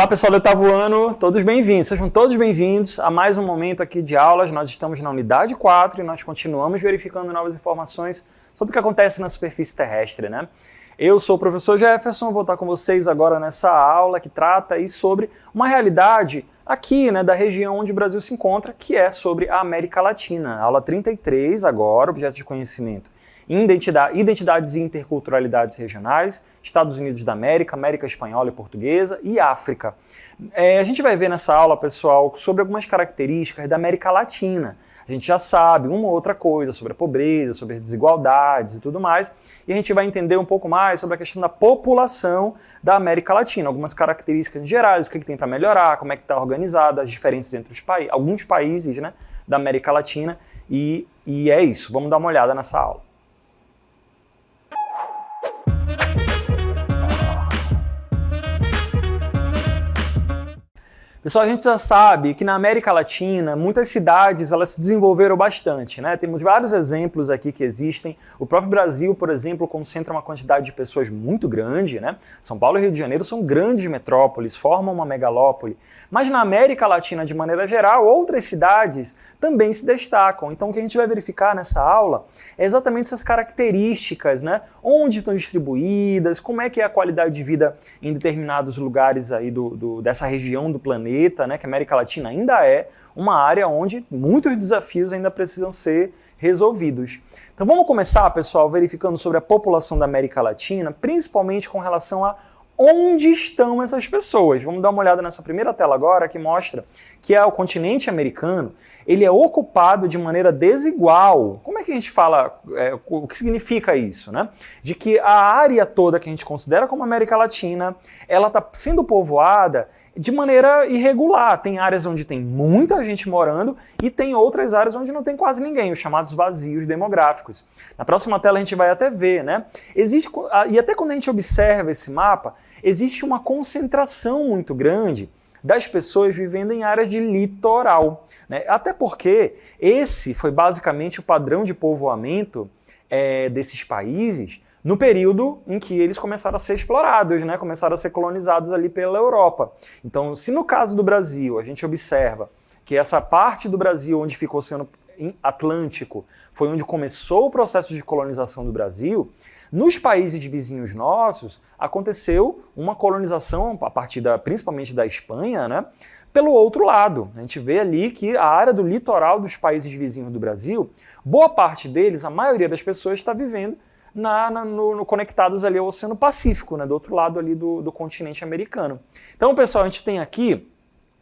Olá pessoal do oitavo ano, todos bem-vindos, sejam todos bem-vindos a mais um momento aqui de aulas. Nós estamos na unidade 4 e nós continuamos verificando novas informações sobre o que acontece na superfície terrestre, né? Eu sou o professor Jefferson, vou estar com vocês agora nessa aula que trata aí sobre uma realidade aqui, né, da região onde o Brasil se encontra, que é sobre a América Latina. Aula 33 agora, objeto de conhecimento. Identidades e interculturalidades regionais, Estados Unidos da América, América Espanhola e Portuguesa e África. A gente vai ver nessa aula, pessoal, sobre algumas características da América Latina. A gente já sabe uma ou outra coisa sobre a pobreza, sobre as desigualdades e tudo mais, e a gente vai entender um pouco mais sobre a questão da população da América Latina, algumas características gerais, o que tem para melhorar, como é que está organizada, as diferenças entre alguns países, né, da América Latina, e é isso. Vamos dar uma olhada nessa aula. Pessoal, a gente já sabe que na América Latina muitas cidades elas se desenvolveram bastante, né? Temos vários exemplos aqui que existem. O próprio Brasil, por exemplo, concentra uma quantidade de pessoas muito grande, né? São Paulo e Rio de Janeiro são grandes metrópoles, formam uma megalópole. Mas na América Latina, de maneira geral, outras cidades também se destacam. Então o que a gente vai verificar nessa aula é exatamente essas características, né? Onde estão distribuídas, como é que é a qualidade de vida em determinados lugares aí dessa região do planeta, né? Que a América Latina ainda é uma área onde muitos desafios ainda precisam ser resolvidos. Então vamos começar, pessoal, verificando sobre a população da América Latina, principalmente com relação a onde estão essas pessoas. Vamos dar uma olhada nessa primeira tela agora, que mostra que o continente americano ele é ocupado de maneira desigual. Como é que a gente fala, o que significa isso, né? De que a área toda que a gente considera como América Latina, ela está sendo povoada de maneira irregular. Tem áreas onde tem muita gente morando e tem outras áreas onde não tem quase ninguém, os chamados vazios demográficos. Na próxima tela a gente vai até ver, né? E até quando a gente observa esse mapa, existe uma concentração muito grande das pessoas vivendo em áreas de litoral, né? Até porque esse foi basicamente o padrão de povoamento desses países no período em que eles começaram a ser explorados, né? Começaram a ser colonizados ali pela Europa. Então, se no caso do Brasil a gente observa que essa parte do Brasil onde fica o Oceano Atlântico foi onde começou o processo de colonização do Brasil, nos países vizinhos nossos aconteceu uma colonização a partir principalmente da Espanha, né? Pelo outro lado, a gente vê ali que a área do litoral dos países vizinhos do Brasil, boa parte deles, a maioria das pessoas está vivendo conectadas ali ao Oceano Pacífico, né, do outro lado ali do continente americano. Então, pessoal, a gente tem aqui,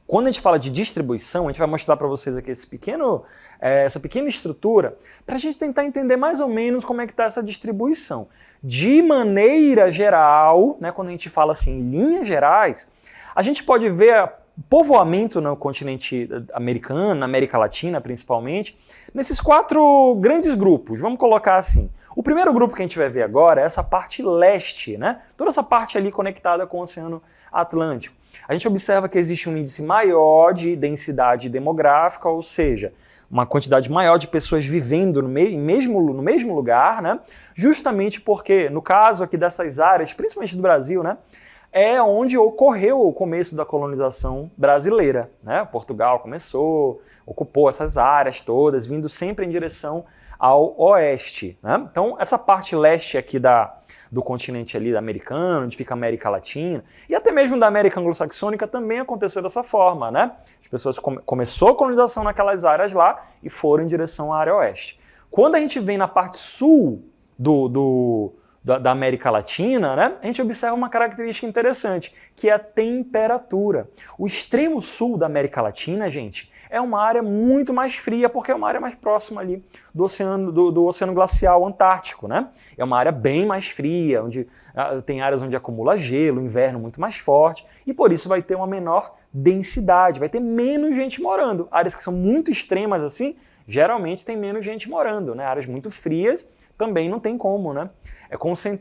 quando a gente fala de distribuição, a gente vai mostrar para vocês aqui essa pequena estrutura, para a gente tentar entender mais ou menos como é que está essa distribuição. De maneira geral, né, quando a gente fala assim em linhas gerais, a gente pode ver povoamento no continente americano, na América Latina principalmente, nesses 4 grandes grupos, vamos colocar assim. O primeiro grupo que a gente vai ver agora é essa parte leste, né? Toda essa parte ali conectada com o Oceano Atlântico. A gente observa que existe um índice maior de densidade demográfica, ou seja, uma quantidade maior de pessoas vivendo no mesmo lugar, né? Justamente porque, no caso aqui dessas áreas, principalmente do Brasil, né? É onde ocorreu o começo da colonização brasileira, né? Portugal ocupou essas áreas todas, vindo sempre em direção ao oeste, né? Então, essa parte leste aqui do continente ali americano, onde fica a América Latina, e até mesmo da América Anglo-Saxônica também aconteceu dessa forma, né? As pessoas começou a colonização naquelas áreas lá e foram em direção à área oeste. Quando a gente vem na parte sul da América Latina, né, a gente observa uma característica interessante, que é a temperatura. O extremo sul da América Latina, gente, é uma área muito mais fria, porque é uma área mais próxima ali do oceano glacial antártico, né? É uma área bem mais fria, onde tem áreas onde acumula gelo, inverno muito mais forte, e por isso vai ter uma menor densidade, vai ter menos gente morando. Áreas que são muito extremas assim, geralmente tem menos gente morando, né? Áreas muito frias também não tem como, né?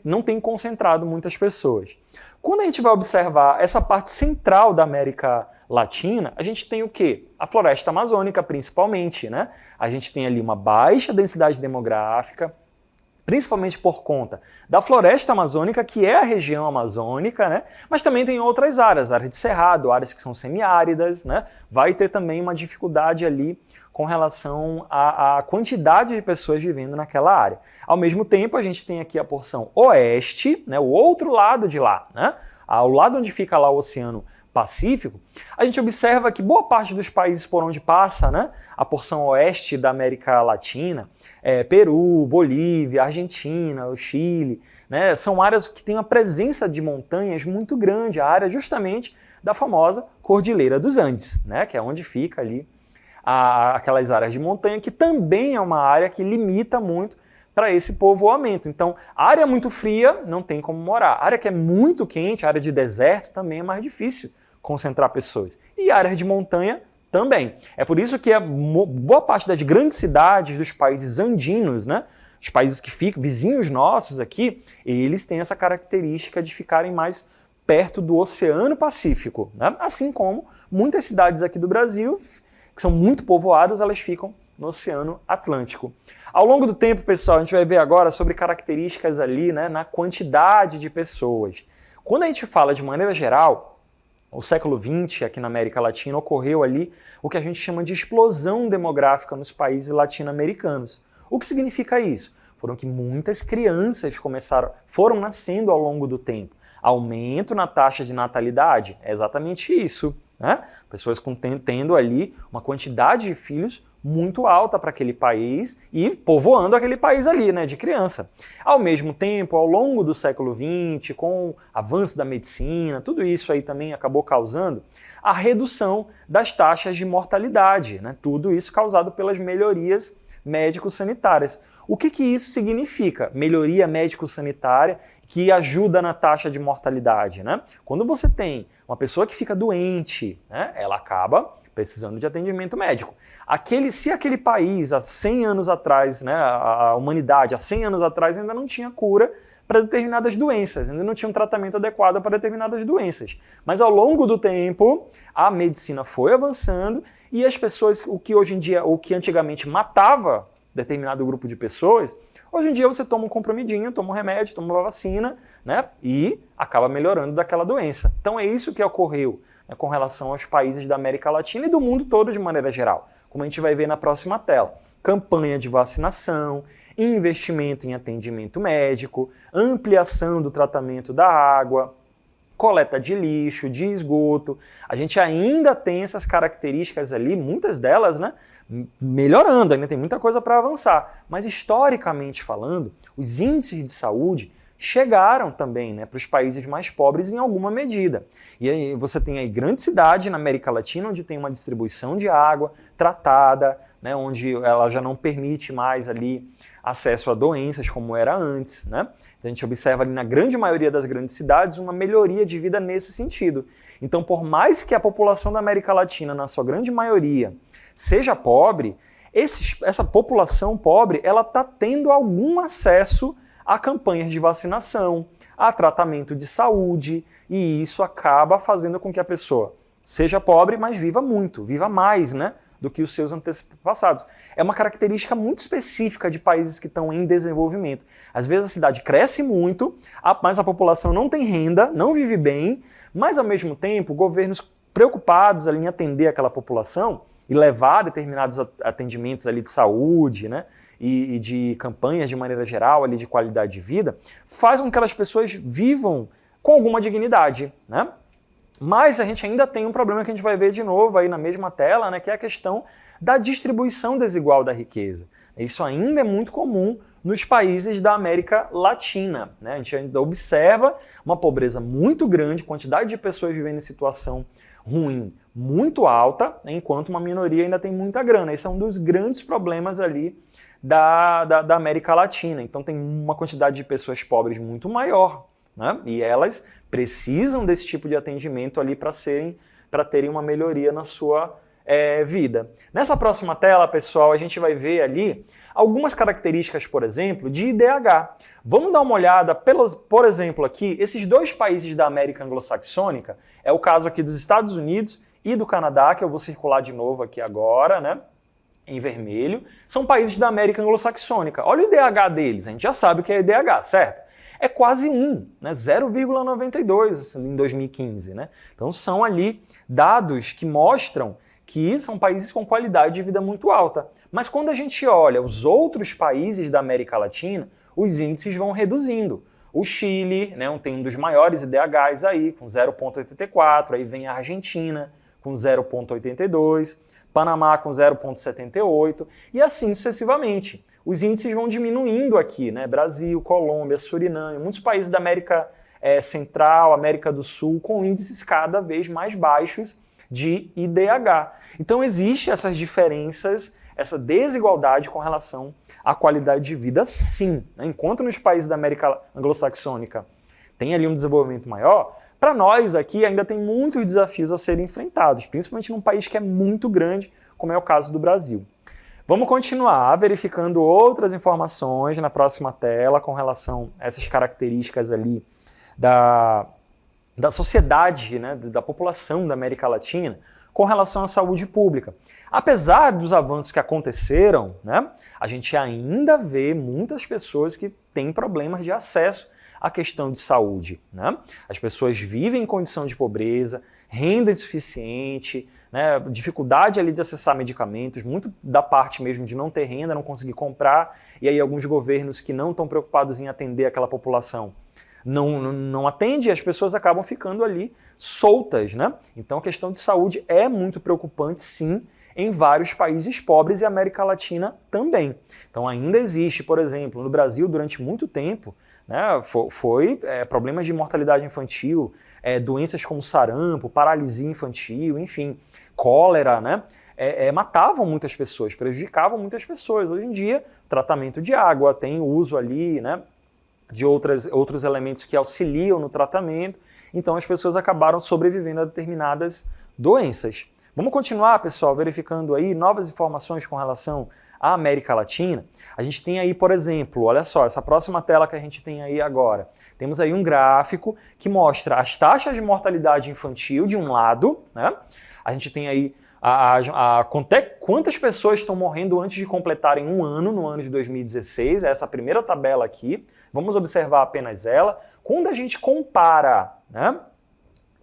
Não tem concentrado muitas pessoas. Quando a gente vai observar essa parte central da América Latina, a gente tem o quê? A floresta amazônica, principalmente, né? A gente tem ali uma baixa densidade demográfica, principalmente por conta da floresta amazônica, que é a região amazônica, né? Mas também tem outras áreas de cerrado, áreas que são semiáridas, né? Vai ter também uma dificuldade ali com relação à quantidade de pessoas vivendo naquela área. Ao mesmo tempo, a gente tem aqui a porção oeste, né? O outro lado de lá, né? Ao lado onde fica lá o Oceano Pacífico, a gente observa que boa parte dos países por onde passa, né, a porção oeste da América Latina, Peru, Bolívia, Argentina, o Chile, né, são áreas que têm uma presença de montanhas muito grande, a área justamente da famosa Cordilheira dos Andes, né, que é onde fica ali aquelas áreas de montanha, que também é uma área que limita muito para esse povoamento. Então, área muito fria não tem como morar. Área que é muito quente, área de deserto, também é mais difícil concentrar pessoas. E áreas de montanha também. É por isso que boa parte das grandes cidades dos países andinos, né, os países que ficam, vizinhos nossos aqui, eles têm essa característica de ficarem mais perto do Oceano Pacífico, né? Assim como muitas cidades aqui do Brasil, que são muito povoadas, elas ficam no Oceano Atlântico. Ao longo do tempo, pessoal, a gente vai ver agora sobre características ali, né, na quantidade de pessoas. Quando a gente fala de maneira geral, o século XX, aqui na América Latina, ocorreu ali o que a gente chama de explosão demográfica nos países latino-americanos. O que significa isso? Foram que muitas crianças foram nascendo ao longo do tempo. Aumento na taxa de natalidade, é exatamente isso, né? Pessoas tendo ali uma quantidade de filhos muito alta para aquele país e povoando aquele país ali, né, de criança. Ao mesmo tempo, ao longo do século XX, com o avanço da medicina, tudo isso aí também acabou causando a redução das taxas de mortalidade, né? Tudo isso causado pelas melhorias médico-sanitárias. O que isso significa? Melhoria médico-sanitária que ajuda na taxa de mortalidade, né? Quando você tem uma pessoa que fica doente, né, ela acaba precisando de atendimento médico. Se aquele país, há 100 anos atrás, né, a humanidade, há 100 anos atrás, ainda não tinha cura para determinadas doenças, ainda não tinha um tratamento adequado para determinadas doenças. Mas ao longo do tempo, a medicina foi avançando e as pessoas, o que antigamente matava determinado grupo de pessoas, hoje em dia você toma um comprimidinho, toma um remédio, toma uma vacina, né, e acaba melhorando daquela doença. Então é isso que ocorreu, né, com relação aos países da América Latina e do mundo todo de maneira geral, como a gente vai ver na próxima tela. Campanha de vacinação, investimento em atendimento médico, ampliação do tratamento da água, coleta de lixo, de esgoto. A gente ainda tem essas características ali, muitas delas, né, melhorando, ainda tem muita coisa para avançar. Mas historicamente falando, os índices de saúde chegaram também, né, para os países mais pobres em alguma medida. E aí você tem aí grande cidade na América Latina onde tem uma distribuição de água tratada, né, onde ela já não permite mais ali acesso a doenças como era antes, né? Então a gente observa ali na grande maioria das grandes cidades uma melhoria de vida nesse sentido. Então, por mais que a população da América Latina, na sua grande maioria, seja pobre, essa população pobre ela está tendo algum acesso a campanhas de vacinação, a tratamento de saúde, e isso acaba fazendo com que a pessoa seja pobre, mas viva muito, viva mais, né, do que os seus antepassados. É uma característica muito específica de países que estão em desenvolvimento. Às vezes a cidade cresce muito, mas a população não tem renda, não vive bem, mas ao mesmo tempo governos preocupados ali em atender aquela população e levar determinados atendimentos ali de saúde, né, e de campanhas de maneira geral ali de qualidade de vida, faz com que aquelas pessoas vivam com alguma dignidade, né? Mas a gente ainda tem um problema que a gente vai ver de novo aí na mesma tela, né, que é a questão da distribuição desigual da riqueza. Isso ainda é muito comum nos países da América Latina, né? A gente ainda observa uma pobreza muito grande, quantidade de pessoas vivendo em situação ruim muito alta, né, enquanto uma minoria ainda tem muita grana. Esse é um dos grandes problemas ali da América Latina. Então tem uma quantidade de pessoas pobres muito maior, né? E elas precisam desse tipo de atendimento ali para terem uma melhoria na sua vida. Nessa próxima tela, pessoal, a gente vai ver ali algumas características, por exemplo, de IDH. Vamos dar uma olhada, por exemplo, aqui, esses dois países da América Anglo-Saxônica, é o caso aqui dos Estados Unidos e do Canadá, que eu vou circular de novo aqui agora, né? em vermelho, são países da América anglo-saxônica. Olha o IDH deles, a gente já sabe o que é IDH, certo? É quase 1, né? 0,92 assim, em 2015. Né? Então são ali dados que mostram que são países com qualidade de vida muito alta. Mas quando a gente olha os outros países da América Latina, os índices vão reduzindo. O Chile, né, tem um dos maiores IDHs aí, com 0,84, aí vem a Argentina com 0,82, Panamá com 0,78 e assim sucessivamente. Os índices vão diminuindo aqui, né? Brasil, Colômbia, Suriname, muitos países da América Central, América do Sul, com índices cada vez mais baixos de IDH. Então existe essas diferenças, essa desigualdade com relação à qualidade de vida, sim. Enquanto nos países da América anglo-saxônica tem ali um desenvolvimento maior, para nós aqui ainda tem muitos desafios a serem enfrentados, principalmente num país que é muito grande, como é o caso do Brasil. Vamos continuar verificando outras informações na próxima tela com relação a essas características ali da sociedade, né, da população da América Latina, com relação à saúde pública. Apesar dos avanços que aconteceram, né, a gente ainda vê muitas pessoas que têm problemas de acesso à questão de saúde. Né? As pessoas vivem em condição de pobreza, renda insuficiente, né, dificuldade ali de acessar medicamentos, muito da parte mesmo de não ter renda, não conseguir comprar, e aí alguns governos que não estão preocupados em atender aquela população não atende e as pessoas acabam ficando ali soltas, né? Então a questão de saúde é muito preocupante, sim, em vários países pobres e América Latina também. Então ainda existe, por exemplo, no Brasil durante muito tempo, né, foi problemas de mortalidade infantil, doenças como sarampo, paralisia infantil, enfim, cólera, né? Matavam muitas pessoas, prejudicavam muitas pessoas. Hoje em dia, tratamento de água, tem o uso ali, né, de outros elementos que auxiliam no tratamento, então as pessoas acabaram sobrevivendo a determinadas doenças. Vamos continuar, pessoal, verificando aí novas informações com relação à América Latina. A gente tem aí, por exemplo, olha só, essa próxima tela que a gente tem aí agora, temos aí um gráfico que mostra as taxas de mortalidade infantil de um lado, né? A gente tem aí quantas pessoas estão morrendo antes de completarem um ano, no ano de 2016, essa primeira tabela aqui, vamos observar apenas ela. Quando a gente compara, né,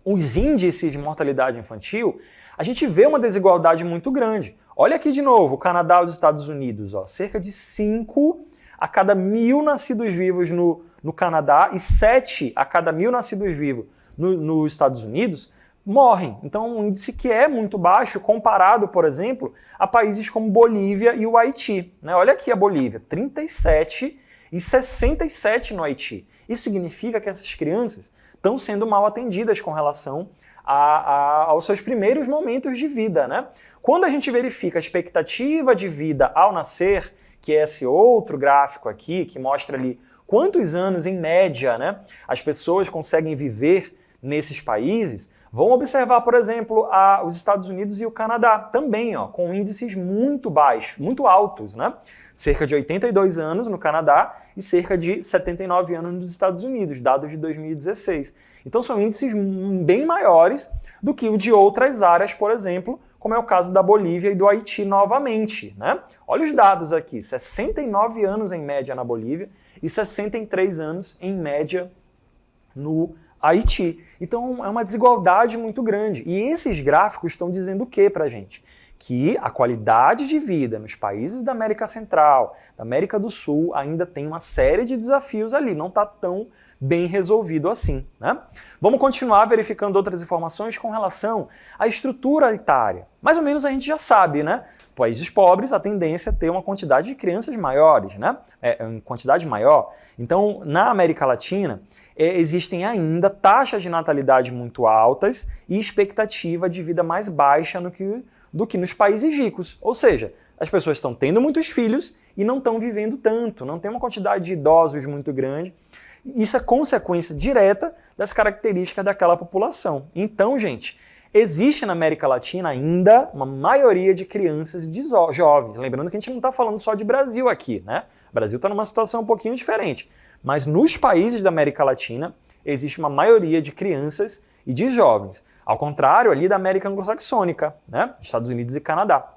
os índices de mortalidade infantil, a gente vê uma desigualdade muito grande. Olha aqui de novo, o Canadá e os Estados Unidos, ó, cerca de 5 a cada 1.000 nascidos vivos no Canadá e 7 a cada 1.000 nascidos vivos nos Estados Unidos, morrem. Então, um índice que é muito baixo comparado, por exemplo, a países como Bolívia e o Haiti. Né? Olha aqui a Bolívia, 37 e 67 no Haiti. Isso significa que essas crianças estão sendo mal atendidas com relação aos seus primeiros momentos de vida. Né? Quando a gente verifica a expectativa de vida ao nascer, que é esse outro gráfico aqui, que mostra ali quantos anos, em média, né, as pessoas conseguem viver nesses países, vão observar, por exemplo, os Estados Unidos e o Canadá também, ó, com índices muito baixos, muito altos, né? Cerca de 82 anos no Canadá e cerca de 79 anos nos Estados Unidos, dados de 2016. Então são índices bem maiores do que o de outras áreas, por exemplo, como é o caso da Bolívia e do Haiti novamente, né? Olha os dados aqui, 69 anos em média na Bolívia e 63 anos em média no Haiti. Então é uma desigualdade muito grande. E esses gráficos estão dizendo o que para a gente? Que a qualidade de vida nos países da América Central, da América do Sul, ainda tem uma série de desafios ali, não está tão bem resolvido assim. Né? Vamos continuar verificando outras informações com relação à estrutura etária. Mais ou menos a gente já sabe, né? Países pobres, a tendência é ter uma quantidade de crianças maiores, né? Em quantidade maior. Então, na América Latina, existem ainda taxas de natalidade muito altas e expectativa de vida mais baixa do que nos países ricos. Ou seja, as pessoas estão tendo muitos filhos e não estão vivendo tanto, não tem uma quantidade de idosos muito grande. Isso é consequência direta das características daquela população. Então, gente, existe na América Latina ainda uma maioria de crianças e de jovens. Lembrando que a gente não está falando só de Brasil aqui, né? O Brasil está numa situação um pouquinho diferente. Mas nos países da América Latina existe uma maioria de crianças e de jovens. Ao contrário ali da América anglo-saxônica, né? Estados Unidos e Canadá.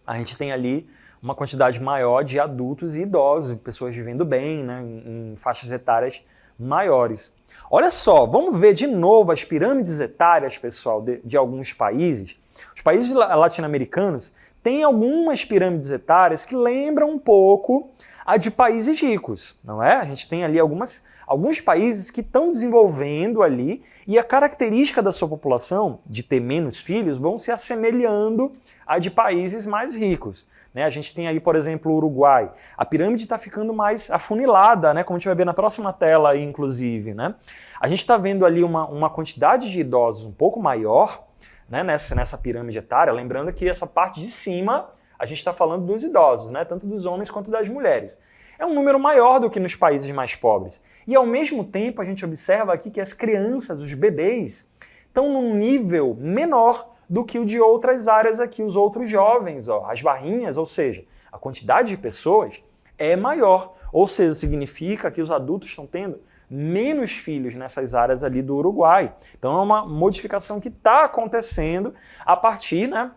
a gente tem ali uma quantidade maior de adultos e idosos, pessoas vivendo bem, né, em faixas etárias maiores. Olha só, vamos ver de novo as pirâmides etárias, pessoal, de alguns países. Os países latino-americanos têm algumas pirâmides etárias que lembram um pouco a de países ricos, não é? A gente tem ali alguns países que estão desenvolvendo ali e a característica da sua população de ter menos filhos vão se assemelhando à de países mais ricos. Né? A gente tem aí, por exemplo, o Uruguai. A pirâmide está ficando mais afunilada, né? Como a gente vai ver na próxima tela aí, inclusive. Né? A gente está vendo ali uma quantidade de idosos um pouco maior, né? nessa pirâmide etária, lembrando que essa parte de cima a gente está falando dos idosos, né? Tanto dos homens quanto das mulheres. É um número maior do que nos países mais pobres. E ao mesmo tempo a gente observa aqui que as crianças, os bebês, estão num nível menor do que o de outras áreas aqui, os outros jovens, ó, as barrinhas, ou seja, a quantidade de pessoas é maior. Ou seja, significa que os adultos estão tendo menos filhos nessas áreas ali do Uruguai. Então é uma modificação que está acontecendo a partir, né,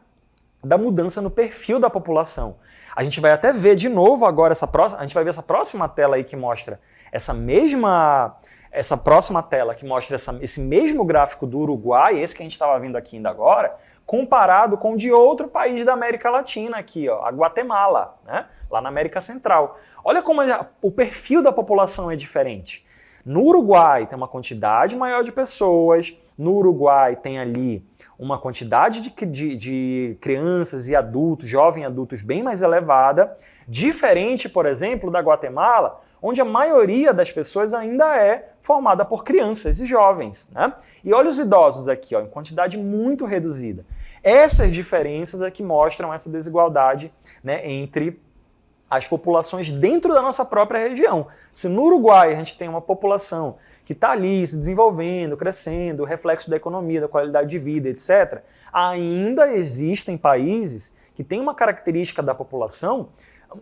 da mudança no perfil da população. A gente vai até ver de novo agora a gente vai ver essa próxima tela aí que mostra essa próxima tela que mostra esse mesmo gráfico do Uruguai, esse que a gente estava vendo aqui ainda agora, comparado com de outro país da América Latina aqui, ó, a Guatemala, né? Lá na América Central. Olha como o perfil da população é diferente. No Uruguai tem uma quantidade maior de pessoas, no Uruguai tem ali uma quantidade de crianças e adultos, jovens adultos bem mais elevada, diferente, por exemplo, da Guatemala, onde a maioria das pessoas ainda é formada por crianças e jovens. Né? E olha os idosos aqui, ó, em quantidade muito reduzida. Essas diferenças é que mostram essa desigualdade, né, entre as populações dentro da nossa própria região. Se no Uruguai a gente tem uma população que está ali se desenvolvendo, crescendo, reflexo da economia, da qualidade de vida, etc., ainda existem países que têm uma característica da população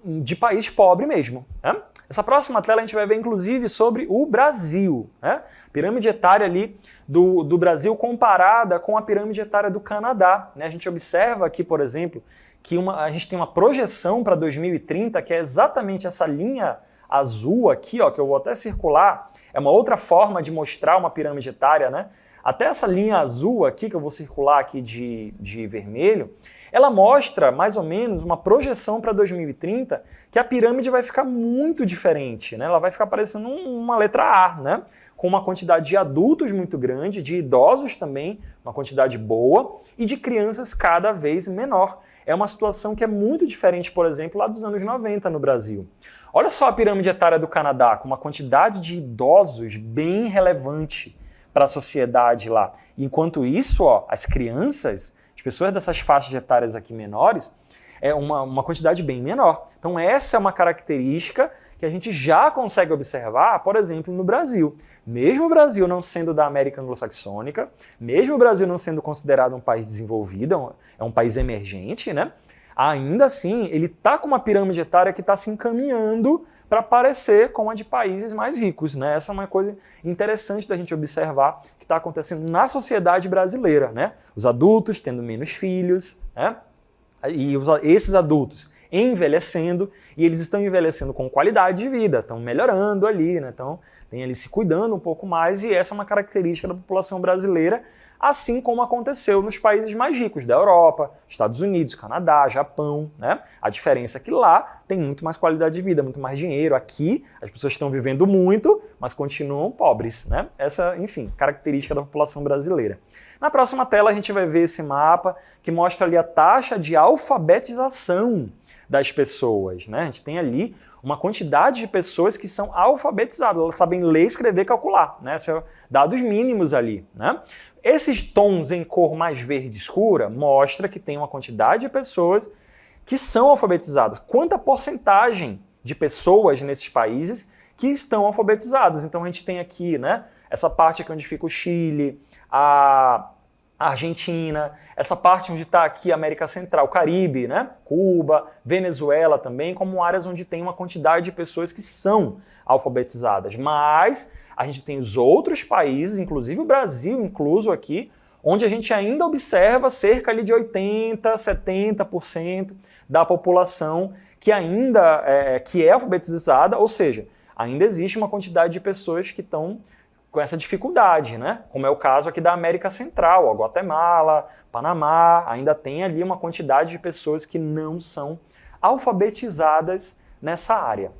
de país pobre mesmo. Né? Essa próxima tela a gente vai ver, inclusive, sobre o Brasil. Né? Pirâmide etária ali do Brasil comparada com a pirâmide etária do Canadá. Né? A gente observa aqui, por exemplo, que a gente tem uma projeção para 2030, que é exatamente essa linha azul aqui, ó, que eu vou até circular. É uma outra forma de mostrar uma pirâmide etária, né? Até essa linha azul aqui, que eu vou circular aqui de vermelho, ela mostra mais ou menos uma projeção para 2030 que a pirâmide vai ficar muito diferente, né? Ela vai ficar parecendo uma letra A, né? Com uma quantidade de adultos muito grande, de idosos também, uma quantidade boa, e de crianças cada vez menor. É uma situação que é muito diferente, por exemplo, lá dos anos 90 no Brasil. Olha só a pirâmide etária do Canadá, com uma quantidade de idosos bem relevante para a sociedade lá. Enquanto isso, ó, as crianças, as pessoas dessas faixas etárias aqui menores, é uma quantidade bem menor. Então essa é uma característica que a gente já consegue observar, por exemplo, no Brasil. Mesmo o Brasil não sendo da América anglo-saxônica, mesmo o Brasil não sendo considerado um país desenvolvido, é um país emergente, né? Ainda assim, ele está com uma pirâmide etária que está se encaminhando para parecer com a de países mais ricos. Né? Essa é uma coisa interessante da gente observar que está acontecendo na sociedade brasileira. Né? Os adultos tendo menos filhos, né? E esses adultos envelhecendo, e eles estão envelhecendo com qualidade de vida, estão melhorando ali, né? Então tem ali se cuidando um pouco mais, e essa é uma característica da população brasileira, assim como aconteceu nos países mais ricos da Europa, Estados Unidos, Canadá, Japão, né? A diferença é que lá tem muito mais qualidade de vida, muito mais dinheiro. Aqui as pessoas estão vivendo muito, mas continuam pobres, né? Essa, enfim, característica da população brasileira. Na próxima tela a gente vai ver esse mapa que mostra ali a taxa de alfabetização das pessoas, né? A gente tem ali uma quantidade de pessoas que são alfabetizadas, elas sabem ler, escrever, calcular, né? São dados mínimos ali, né? Esses tons em cor mais verde escura mostra que tem uma quantidade de pessoas que são alfabetizadas. Quanta porcentagem de pessoas nesses países que estão alfabetizadas? Então a gente tem aqui, né, essa parte aqui onde fica o Chile, a Argentina, essa parte onde está aqui a América Central, Caribe, né, Cuba, Venezuela também, como áreas onde tem uma quantidade de pessoas que são alfabetizadas. Mas a gente tem os outros países, inclusive o Brasil incluso aqui, onde a gente ainda observa cerca ali de 80%, 70% da população que ainda que é alfabetizada, ou seja, ainda existe uma quantidade de pessoas que estão com essa dificuldade, né? Como é o caso aqui da América Central, a Guatemala, Panamá, ainda tem ali uma quantidade de pessoas que não são alfabetizadas nessa área.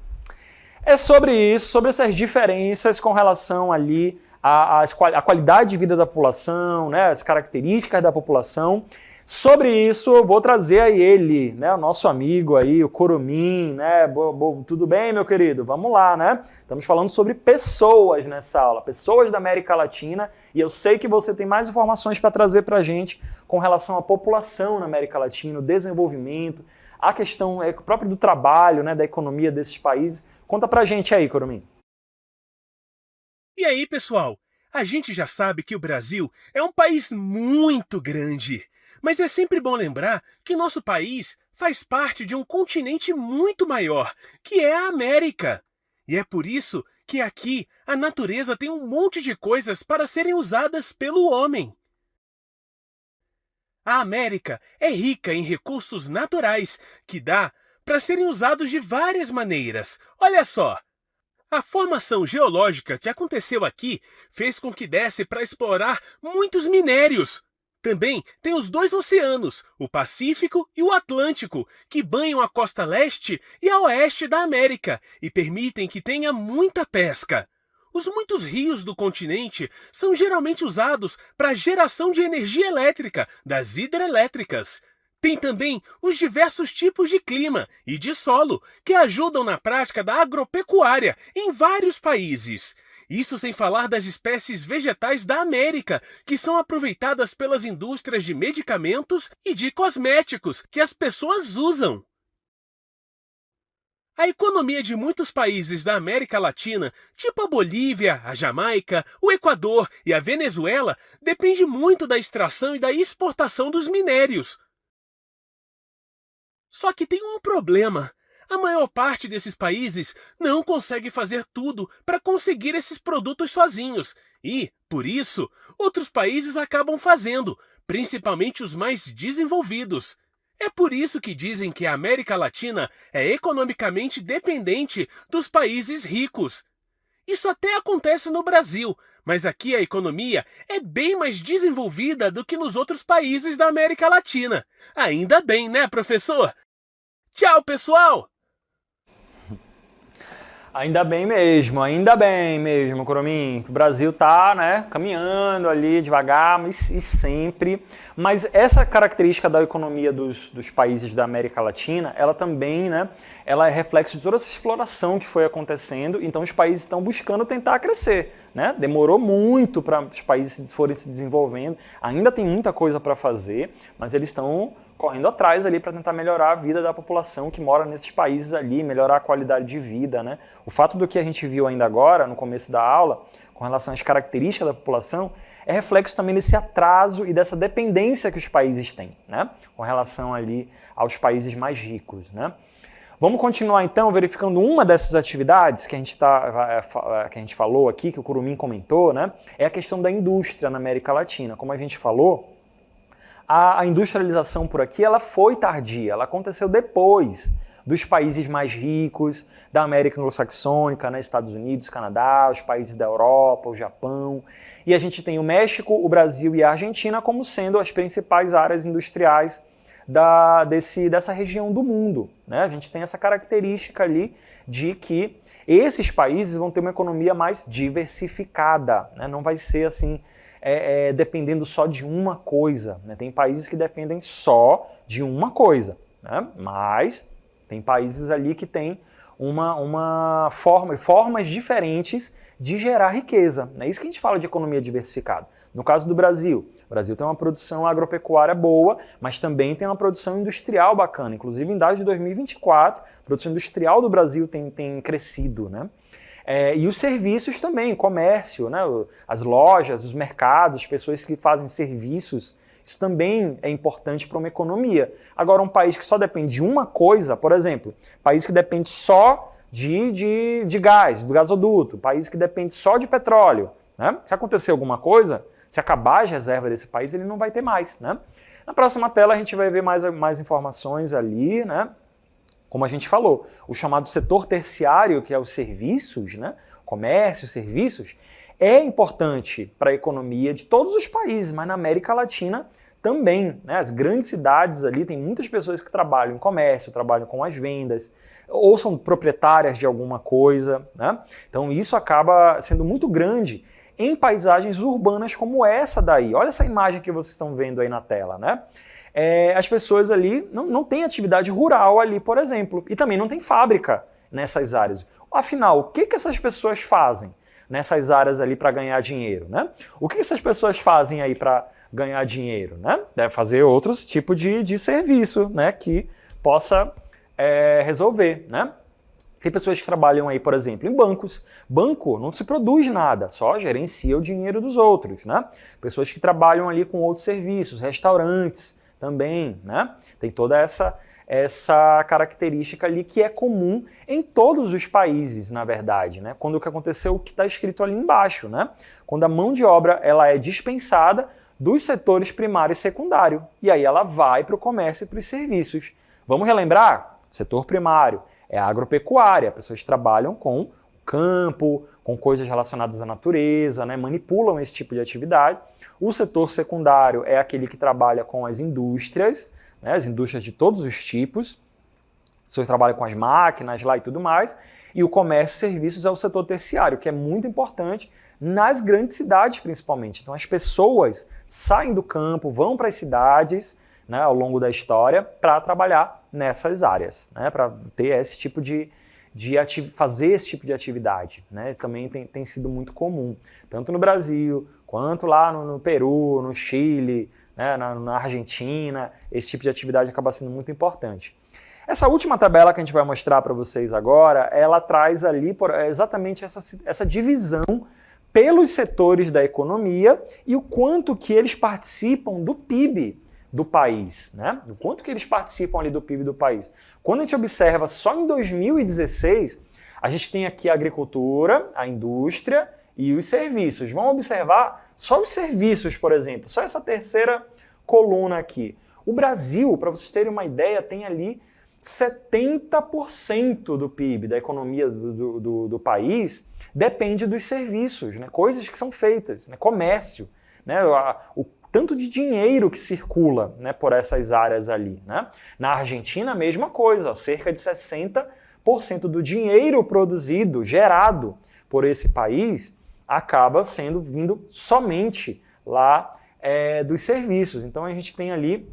É sobre isso, sobre essas diferenças com relação ali à qualidade de vida da população, né, as características da população. Sobre isso, eu vou trazer aí ele, né, o nosso amigo aí, o Curumim, né, tudo bem, meu querido? Vamos lá, né? Estamos falando sobre pessoas nessa aula, pessoas da América Latina, e eu sei que você tem mais informações para trazer para a gente com relação à população na América Latina, o desenvolvimento, a questão própria do trabalho, né, da economia desses países. Conta pra gente aí, Curumim. E aí, pessoal? A gente já sabe que o Brasil é um país muito grande. Mas é sempre bom lembrar que nosso país faz parte de um continente muito maior, que é a América. E é por isso que aqui a natureza tem um monte de coisas para serem usadas pelo homem. A América é rica em recursos naturais que dá para serem usados de várias maneiras. Olha só! A formação geológica que aconteceu aqui fez com que desse para explorar muitos minérios. Também tem os dois oceanos, o Pacífico e o Atlântico, que banham a costa leste e a oeste da América e permitem que tenha muita pesca. Os muitos rios do continente são geralmente usados para a geração de energia elétrica das hidrelétricas. Tem também os diversos tipos de clima e de solo que ajudam na prática da agropecuária em vários países. Isso sem falar das espécies vegetais da América, que são aproveitadas pelas indústrias de medicamentos e de cosméticos que as pessoas usam. A economia de muitos países da América Latina, tipo a Bolívia, a Jamaica, o Equador e a Venezuela, depende muito da extração e da exportação dos minérios. Só que tem um problema. A maior parte desses países não consegue fazer tudo para conseguir esses produtos sozinhos. E, por isso, outros países acabam fazendo, principalmente os mais desenvolvidos. É por isso que dizem que a América Latina é economicamente dependente dos países ricos. Isso até acontece no Brasil, mas aqui a economia é bem mais desenvolvida do que nos outros países da América Latina. Ainda bem, né, professor? Tchau, pessoal! Ainda bem mesmo, Curumim. O Brasil tá, né, caminhando ali devagar, mas e sempre. Mas essa característica da economia dos países da América Latina, ela também, né, ela é reflexo de toda essa exploração que foi acontecendo. Então os países estão buscando tentar crescer, né? Demorou muito para os países forem se desenvolvendo. Ainda tem muita coisa para fazer, mas eles estão correndo atrás ali para tentar melhorar a vida da população que mora nesses países ali, melhorar a qualidade de vida, né? O fato do que a gente viu ainda agora, no começo da aula, com relação às características da população, é reflexo também desse atraso e dessa dependência que os países têm, né? Com relação ali aos países mais ricos, né? Vamos continuar então verificando uma dessas atividades que a gente falou aqui, que o Curumim comentou, né? É a questão da indústria na América Latina. Como a gente falou, a industrialização por aqui ela foi tardia, ela aconteceu depois dos países mais ricos, da América Anglo-Saxônica, né, Estados Unidos, Canadá, os países da Europa, o Japão. E a gente tem o México, o Brasil e a Argentina como sendo as principais áreas industriais dessa região do mundo, né? A gente tem essa característica ali de que esses países vão ter uma economia mais diversificada, né? Não vai ser assim, dependendo só de uma coisa, né? Tem países que dependem só de uma coisa, né? Mas tem países ali que têm formas diferentes de gerar riqueza. É isso que a gente fala de economia diversificada. No caso do Brasil, o Brasil tem uma produção agropecuária boa, mas também tem uma produção industrial bacana. Inclusive, em dados de 2024, a produção industrial do Brasil tem crescido, né? E os serviços também, comércio, né? As lojas, os mercados, as pessoas que fazem serviços, isso também é importante para uma economia. Agora, um país que só depende de uma coisa, por exemplo, país que depende só de gás, do gasoduto, país que depende só de petróleo, né? Se acontecer alguma coisa, Se acabar as reservas desse país, ele não vai ter mais, né? Na próxima tela a gente vai ver mais informações ali, né? Como a gente falou, o chamado setor terciário, que é os serviços, né? Comércio, serviços, é importante para a economia de todos os países, mas na América Latina também, né? As grandes cidades ali, tem muitas pessoas que trabalham em comércio, trabalham com as vendas, ou são proprietárias de alguma coisa, né? Então isso acaba sendo muito grande em paisagens urbanas como essa daí. Olha essa imagem que vocês estão vendo aí na tela, né? As pessoas ali não têm atividade rural ali, por exemplo, e também não tem fábrica nessas áreas. Afinal, o que essas pessoas fazem nessas áreas ali para ganhar dinheiro, né? O que essas pessoas fazem aí para ganhar dinheiro, né? Deve fazer outros tipos de serviço, né? Que possa resolver, né? Tem pessoas que trabalham aí, por exemplo, em bancos. Banco não se produz nada, só gerencia o dinheiro dos outros, né? Pessoas que trabalham ali com outros serviços, restaurantes também, né? Tem toda essa característica ali que é comum em todos os países, na verdade, né? Quando o que aconteceu, o que está escrito ali embaixo, né? Quando a mão de obra ela é dispensada dos setores primário e secundário, e aí ela vai para o comércio e para os serviços. Vamos relembrar? Setor primário é a agropecuária, pessoas trabalham com o campo, com coisas relacionadas à natureza, né? Manipulam esse tipo de atividade. O setor secundário é aquele que trabalha com as indústrias, né? As indústrias de todos os tipos, pessoas trabalham com as máquinas lá e tudo mais, e o comércio e serviços é o setor terciário, que é muito importante nas grandes cidades principalmente. Então as pessoas saem do campo, vão para as cidades, né, ao longo da história para trabalhar nessas áreas, né, para ter esse tipo fazer esse tipo de atividade, né, também tem sido muito comum, tanto no Brasil, quanto lá no Peru, no Chile, né, na Argentina, esse tipo de atividade acaba sendo muito importante. Essa última tabela que a gente vai mostrar para vocês agora, ela traz ali exatamente essa divisão pelos setores da economia e o quanto que eles participam do PIB do país, né? O quanto que eles participam ali do PIB do país. Quando a gente observa só em 2016, a gente tem aqui a agricultura, a indústria e os serviços. Vamos observar só os serviços, por exemplo, só essa terceira coluna aqui. O Brasil, para vocês terem uma ideia, tem ali 70% do PIB, da economia do país, depende dos serviços, né? Coisas que são feitas, né? Comércio, né? O tanto de dinheiro que circula, né, por essas áreas ali, né? Na Argentina, a mesma coisa, ó, cerca de 60% do dinheiro produzido, gerado por esse país, acaba sendo vindo somente lá dos serviços. Então a gente tem ali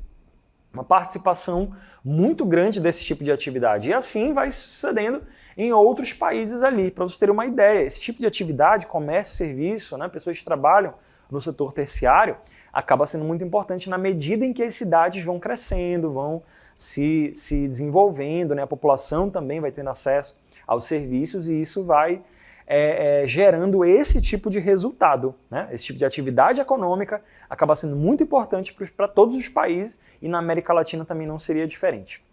uma participação muito grande desse tipo de atividade. E assim vai sucedendo em outros países ali. Para vocês terem uma ideia, esse tipo de atividade, comércio, serviço, né, pessoas que trabalham no setor terciário, acaba sendo muito importante na medida em que as cidades vão crescendo, vão se desenvolvendo, né? A população também vai tendo acesso aos serviços e isso vai gerando esse tipo de resultado, né? Esse tipo de atividade econômica acaba sendo muito importante para todos os países e na América Latina também não seria diferente.